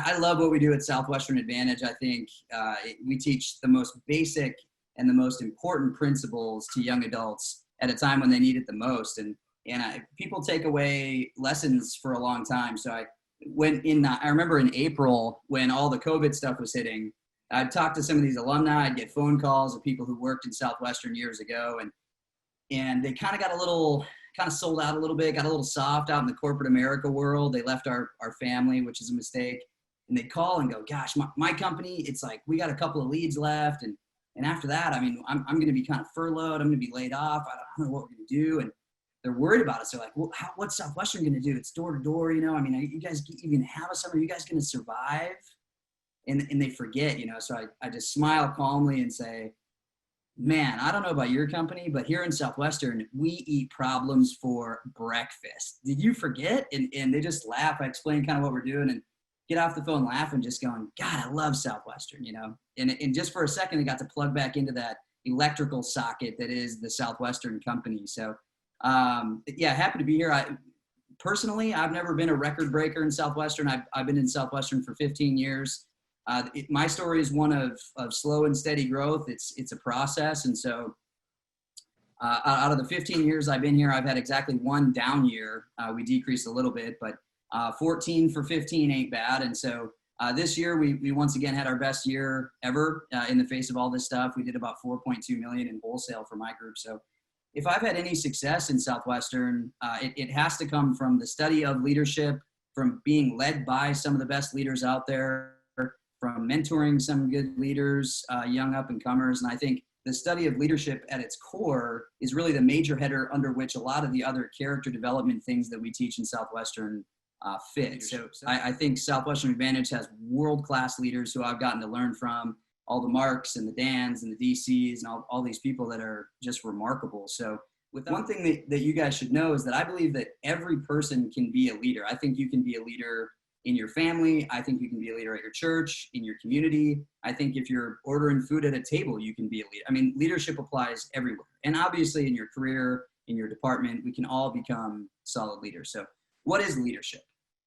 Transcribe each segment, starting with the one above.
I love what we do at Southwestern Advantage. I think we teach the most basic and the most important principles to young adults at a time when they need it the most. And people take away lessons for a long time. So I remember in April when all the COVID stuff was hitting, I'd talk to some of these alumni. I'd get phone calls of people who worked in Southwestern years ago, and they kind of sold out a little bit, got a little soft out in the corporate America world. They left our family, which is a mistake. And they'd call and go, gosh, my company, it's like, we got a couple of leads left. And after that, I mean, I'm going to be kind of furloughed. I'm going to be laid off. I don't know what we're going to do. And they're worried about us. They're like, well, what's Southwestern going to do? It's door to door, you know? I mean, are you guys even have a summer? Are you guys going to survive? And they forget, you know? So I just smile calmly and say, man, I don't know about your company, but here in Southwestern, we eat problems for breakfast. Did you forget? And they just laugh. I explain kind of what we're doing and get off the phone laughing, just going, God, I love Southwestern, you know? And just for a second, I got to plug back into that electrical socket that is the Southwestern company. So yeah, happy to be here. Personally, I've never been a record breaker in Southwestern. I've been in Southwestern for 15 years. My story is one of slow and steady growth. It's a process. And so out of the 15 years I've been here, I've had exactly one down year. We decreased a little bit, but 14 for 15 ain't bad. And so this year we once again had our best year ever in the face of all this stuff. We did about 4.2 million in wholesale for my group. So if I've had any success in Southwestern, it has to come from the study of leadership, from being led by some of the best leaders out there, from mentoring some good leaders, young up and comers. And I think the study of leadership at its core is really the major header under which a lot of the other character development things that we teach in Southwestern fit. So I think Southwestern Advantage has world-class leaders who I've gotten to learn from, all the Marks and the Dans and the DCs and all these people that are just remarkable. So one thing that you guys should know is that I believe that every person can be a leader. I think you can be a leader in your family. I think you can be a leader at your church, in your community. I think if you're ordering food at a table, you can be a leader. I mean, leadership applies everywhere. And obviously in your career, in your department, we can all become solid leaders. So what is leadership?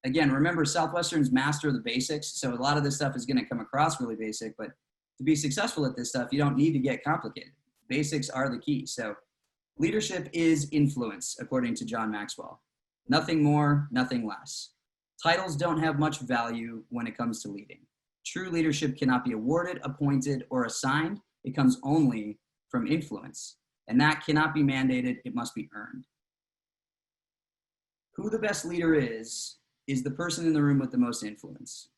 Again, remember Southwestern's master of the basics. So a lot of this stuff is going to come across really basic, but to be successful at this stuff, you don't need to get complicated. Basics are the key. So leadership is influence, according to John Maxwell. Nothing more, nothing less. Titles don't have much value when it comes to leading. True leadership cannot be awarded, appointed, or assigned. It comes only from influence. And that cannot be mandated. It must be earned. Who the best leader is the person in the room with the most influence.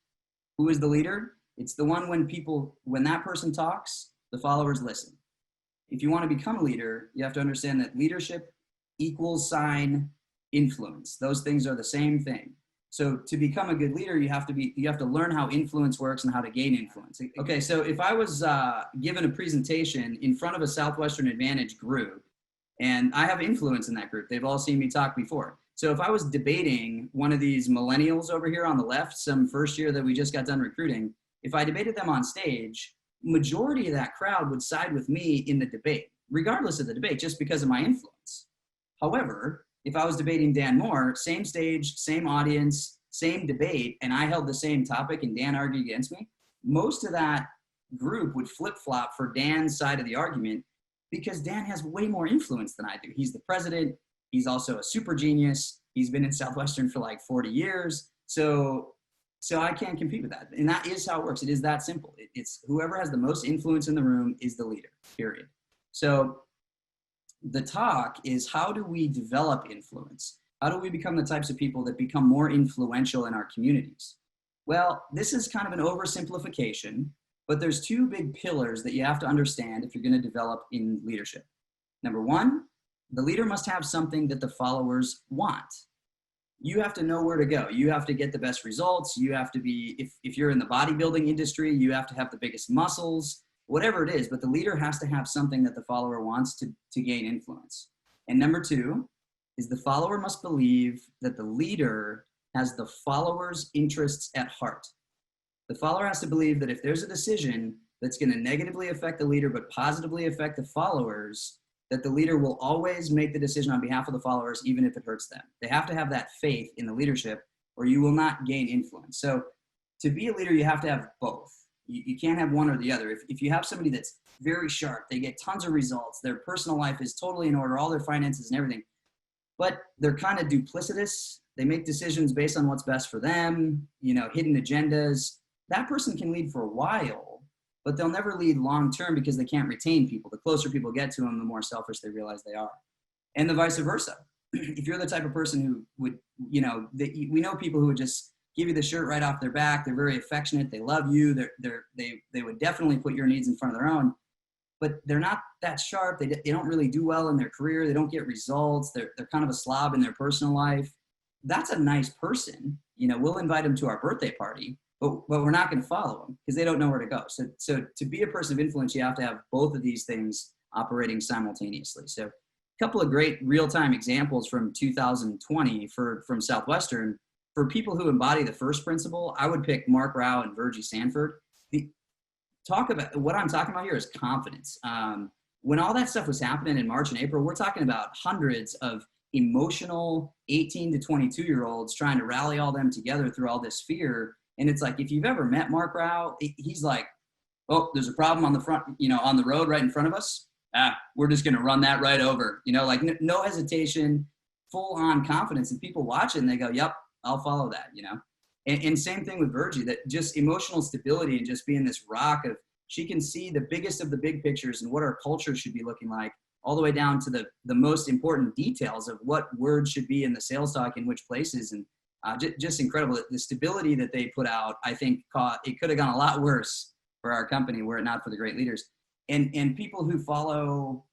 Who is the leader? It's the one when that person talks, the followers listen. If you want to become a leader, you have to understand that leadership equals influence. Those things are the same thing. So to become a good leader, you have to learn how influence works and how to gain influence. Okay, so if I was given a presentation in front of a Southwestern Advantage group, and I have influence in that group, they've all seen me talk before. So if I was debating one of these millennials over here on the left, some first year that we just got done recruiting, if I debated them on stage, majority of that crowd would side with me in the debate, regardless of the debate, just because of my influence. However, if I was debating Dan Moore, same stage, same audience, same debate, and I held the same topic and Dan argued against me, most of that group would flip-flop for Dan's side of the argument because Dan has way more influence than I do. He's the president. He's also a super genius. He's been in Southwestern for like 40 years. So I can't compete with that. And that is how it works. It is that simple. It's whoever has the most influence in the room is the leader, period. So the talk is, how do we develop influence? How do we become the types of people that become more influential in our communities? Well, this is kind of an oversimplification, but there's two big pillars that you have to understand if you're going to develop in leadership. Number one, the leader must have something that the followers want. You have to know where to go. You have to get the best results. You have to be, if you're in the bodybuilding industry, you have to have the biggest muscles, whatever it is, but the leader has to have something that the follower wants to gain influence. And number two is the follower must believe that the leader has the follower's interests at heart. The follower has to believe that if there's a decision that's going to negatively affect the leader but positively affect the followers, that the leader will always make the decision on behalf of the followers, even if it hurts them. They have to have that faith in the leadership, or you will not gain influence. So to be a leader, you have to have both. You can't have one or the other. If you have somebody that's very sharp, they get tons of results, their personal life is totally in order, all their finances and everything, but they're kind of duplicitous. They make decisions based on what's best for them, hidden agendas. That person can lead for a while, but they'll never lead long-term because they can't retain people. The closer people get to them, the more selfish they realize they are. And the vice versa. If you're the type of person who would, we know people who would just give you the shirt right off their back. They're very affectionate. They love you. They would definitely put your needs in front of their own, but they're not that sharp. They don't really do well in their career. They don't get results. They're kind of a slob in their personal life. That's a nice person. We'll invite them to our birthday party, but we're not going to follow them because they don't know where to go. So to be a person of influence, you have to have both of these things operating simultaneously. So a couple of great real-time examples from 2020 from Southwestern. For people who embody the first principle, I would pick Mark Rao and Virgie Sanford. What I'm talking about here is confidence. When all that stuff was happening in March and April, we're talking about hundreds of emotional 18 to 22-year-olds trying to rally all them together through all this fear. And it's like, if you've ever met Mark Rao, he's like, oh, there's a problem on the front, on the road right in front of us. We're just going to run that right over, like no hesitation, full on confidence. And people watch it and they go, yep, I'll follow that, and same thing with Virgie, that just emotional stability and just being this rock of, she can see the biggest of the big pictures and what our culture should be looking like, all the way down to the most important details of what words should be in the sales talk in which places. And just incredible. The stability that they put out, I think it could have gone a lot worse for our company were it not for the great leaders. And people who follow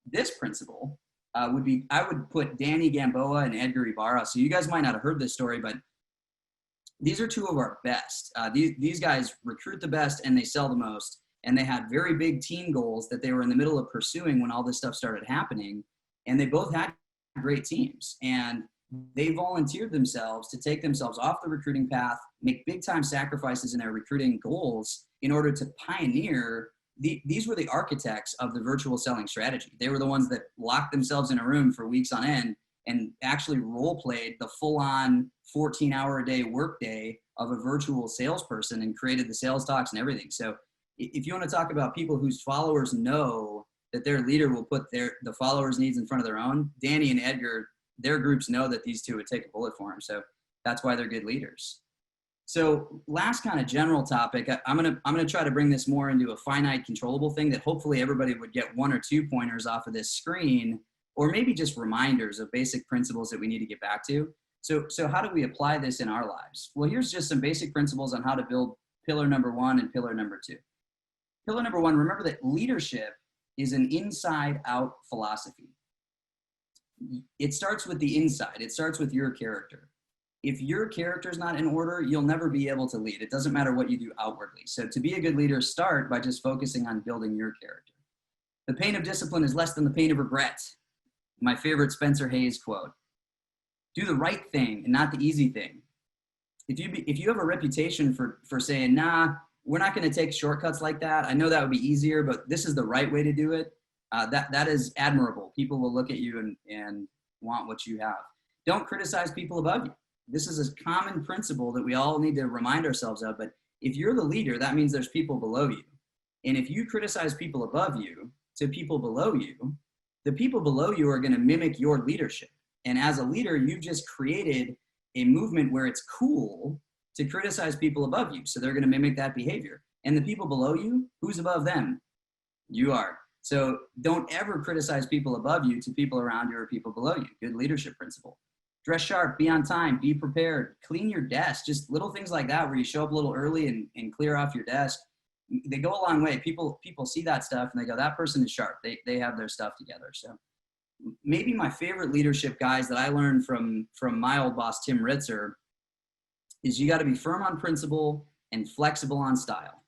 this principle, I would put Danny Gamboa and Edgar Ibarra. So you guys might not have heard this story, but these are two of our best. These guys recruit the best and they sell the most. And they had very big team goals that they were in the middle of pursuing when all this stuff started happening. And they both had great teams. And they volunteered themselves to take themselves off the recruiting path, make big time sacrifices in their recruiting goals in order to pioneer. These were the architects of the virtual selling strategy. They were the ones that locked themselves in a room for weeks on end and actually role played the full on 14-hour-a-day workday of a virtual salesperson and created the sales talks and everything. So if you want to talk about people whose followers know that their leader will put the followers' needs in front of their own, Danny and Edgar, their groups know that these two would take a bullet for them. So that's why they're good leaders. So last kind of general topic, I'm gonna try to bring this more into a finite controllable thing that hopefully everybody would get 1 or 2 pointers off of this screen, or maybe just reminders of basic principles that we need to get back to. So how do we apply this in our lives? Well, here's just some basic principles on how to build pillar number 1 and pillar number 2. Pillar number 1, remember that leadership is an inside-out philosophy. It starts with the inside. It starts with your character. If your character is not in order, you'll never be able to lead. It doesn't matter what you do outwardly. So to be a good leader, start by just focusing on building your character. The pain of discipline is less than the pain of regret. My favorite Spencer Hayes quote. Do the right thing and not the easy thing. If you have a reputation for saying, nah, we're not going to take shortcuts like that. I know that would be easier, but this is the right way to do it. That is admirable. People will look at you and want what you have. Don't criticize people above you. This is a common principle that we all need to remind ourselves of. But if you're the leader, that means there's people below you. And if you criticize people above you to people below you, the people below you are going to mimic your leadership. And as a leader, you've just created a movement where it's cool to criticize people above you. So they're going to mimic that behavior. And the people below you, who's above them? You are. So don't ever criticize people above you to people around you or people below you. Good leadership principle. Dress sharp, be on time, be prepared, clean your desk, just little things like that where you show up a little early and clear off your desk. They go a long way. People see that stuff and they go, that person is sharp. They have their stuff together. So maybe my favorite leadership guys that I learned from my old boss, Tim Ritzer, is you got to be firm on principle and flexible on style.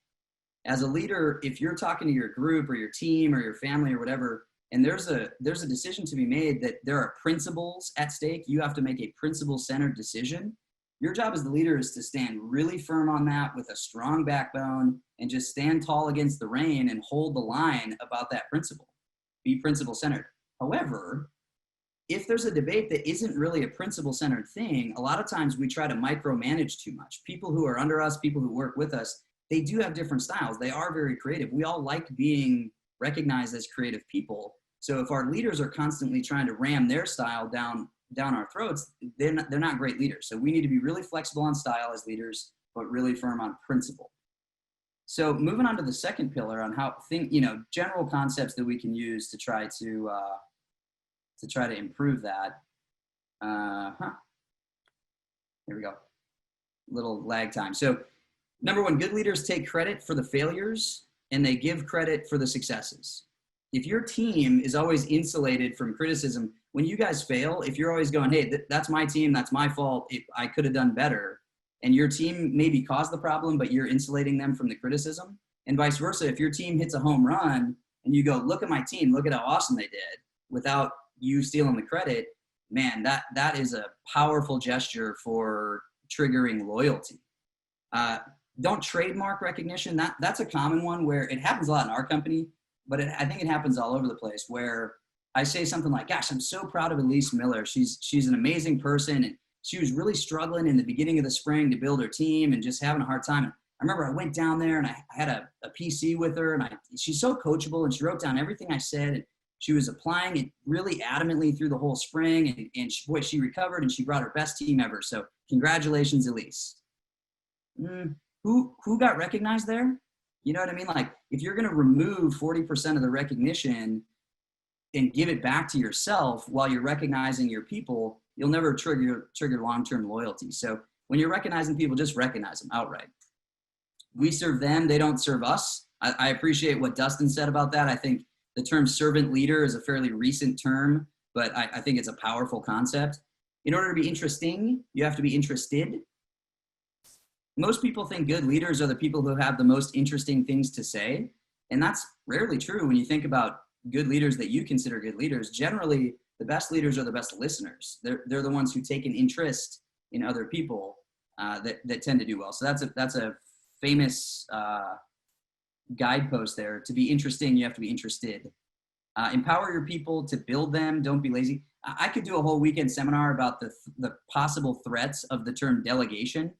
As a leader, if you're talking to your group or your team or your family or whatever, and there's a decision to be made that there are principles at stake, you have to make a principle-centered decision. Your job as the leader is to stand really firm on that with a strong backbone and just stand tall against the rain and hold the line about that principle. Be principle-centered. However, if there's a debate that isn't really a principle-centered thing, a lot of times we try to micromanage too much. People who are under us, people who work with us, they do have different styles. They are very creative. We all like being recognized as creative people. So if our leaders are constantly trying to ram their style down our throats, they're not great leaders. So we need to be really flexible on style as leaders, but really firm on principle. So moving on to the second pillar on how general concepts that we can use to try to improve that. Here we go. Little lag time. So number one, good leaders take credit for the failures and they give credit for the successes. If your team is always insulated from criticism, when you guys fail, if you're always going, hey, that's my team, that's my fault, I could have done better, and your team maybe caused the problem, but you're insulating them from the criticism, and vice versa. If your team hits a home run and you go, look at my team, look at how awesome they did, without you stealing the credit, man, that is a powerful gesture for triggering loyalty. Don't trademark recognition. That's a common one where it happens a lot in our company, but I think it happens all over the place, where I say something like, gosh, I'm so proud of Elise Miller. She's an amazing person. And she was really struggling in the beginning of the spring to build her team and just having a hard time. And I remember I went down there and I had a PC with her, and she's so coachable, and she wrote down everything I said. And she was applying it really adamantly through the whole spring, and she recovered, and she brought her best team ever. So congratulations, Elise. Who got recognized there? You know what I mean? Like, if you're going to remove 40% of the recognition and give it back to yourself while you're recognizing your people, you'll never trigger long-term loyalty. So when you're recognizing people, just recognize them outright. We serve them, they don't serve us. I appreciate what Dustin said about that. I think the term servant leader is a fairly recent term, but I think it's a powerful concept. In order to be interesting, you have to be interested. Most people think good leaders are the people who have the most interesting things to say. And that's rarely true when you think about good leaders that you consider good leaders. Generally, the best leaders are the best listeners. They're the ones who take an interest in other people that tend to do well. So that's a famous guidepost there. To be interesting, you have to be interested. Empower your people to build them. Don't be lazy. I could do a whole weekend seminar about the possible threats of the term delegation.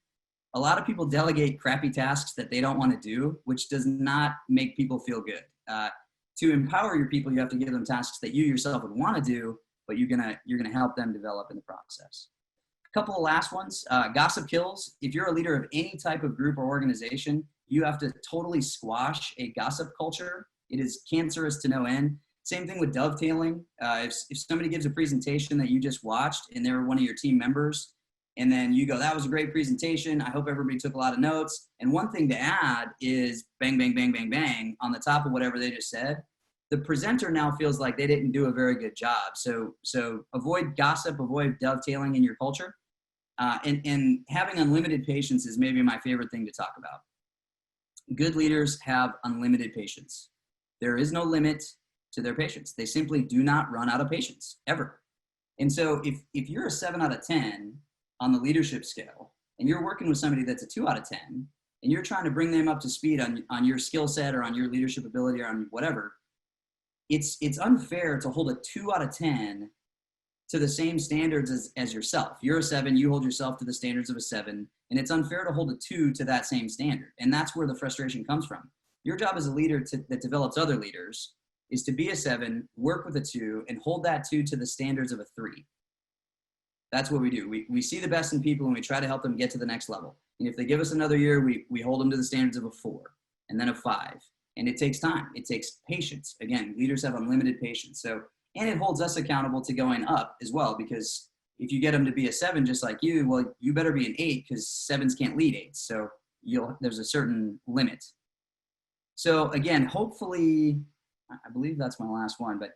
A lot of people delegate crappy tasks that they don't want to do, which does not make people feel good. To empower your people, you have to give them tasks that you yourself would want to do, but you're gonna help them develop in the process. A couple of last ones. Gossip kills. If you're a leader of any type of group or organization, you have to totally squash a gossip culture. It is cancerous to no end. Same thing with dovetailing. If somebody gives a presentation that you just watched and they're one of your team members, and then you go, that was a great presentation, I hope everybody took a lot of notes. And one thing to add is bang, bang, bang, bang, bang on the top of whatever they just said. The presenter now feels like they didn't do a very good job. So avoid gossip, avoid dovetailing in your culture. And having unlimited patience is maybe my favorite thing to talk about. Good leaders have unlimited patience. There is no limit to their patience. They simply do not run out of patience, ever. And so if you're a 7 out of 10 on the leadership scale, and you're working with somebody that's a 2 out of 10, and you're trying to bring them up to speed on your skill set or on your leadership ability or on whatever, it's unfair to hold a 2 out of 10 to the same standards as yourself. You're a 7, you hold yourself to the standards of a 7, and it's unfair to hold a 2 to that same standard. And that's where the frustration comes from. Your job as a leader that develops other leaders is to be a 7, work with a 2, and hold that 2 to the standards of a 3. That's what we do. We see the best in people and we try to help them get to the next level. And if they give us another year, we hold them to the standards of a 4 and then a 5. And it takes time. It takes patience. Again, leaders have unlimited patience. So, and it holds us accountable to going up as well, because if you get them to be a 7 just like you, well, you better be an 8 because 7s can't lead 8s. So there's a certain limit. So again, hopefully, I believe that's my last one, but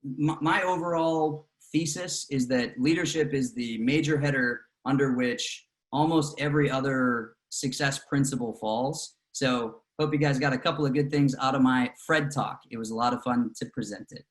my overall thesis is that leadership is the major header under which almost every other success principle falls. So hope you guys got a couple of good things out of my Fred talk. It was a lot of fun to present it.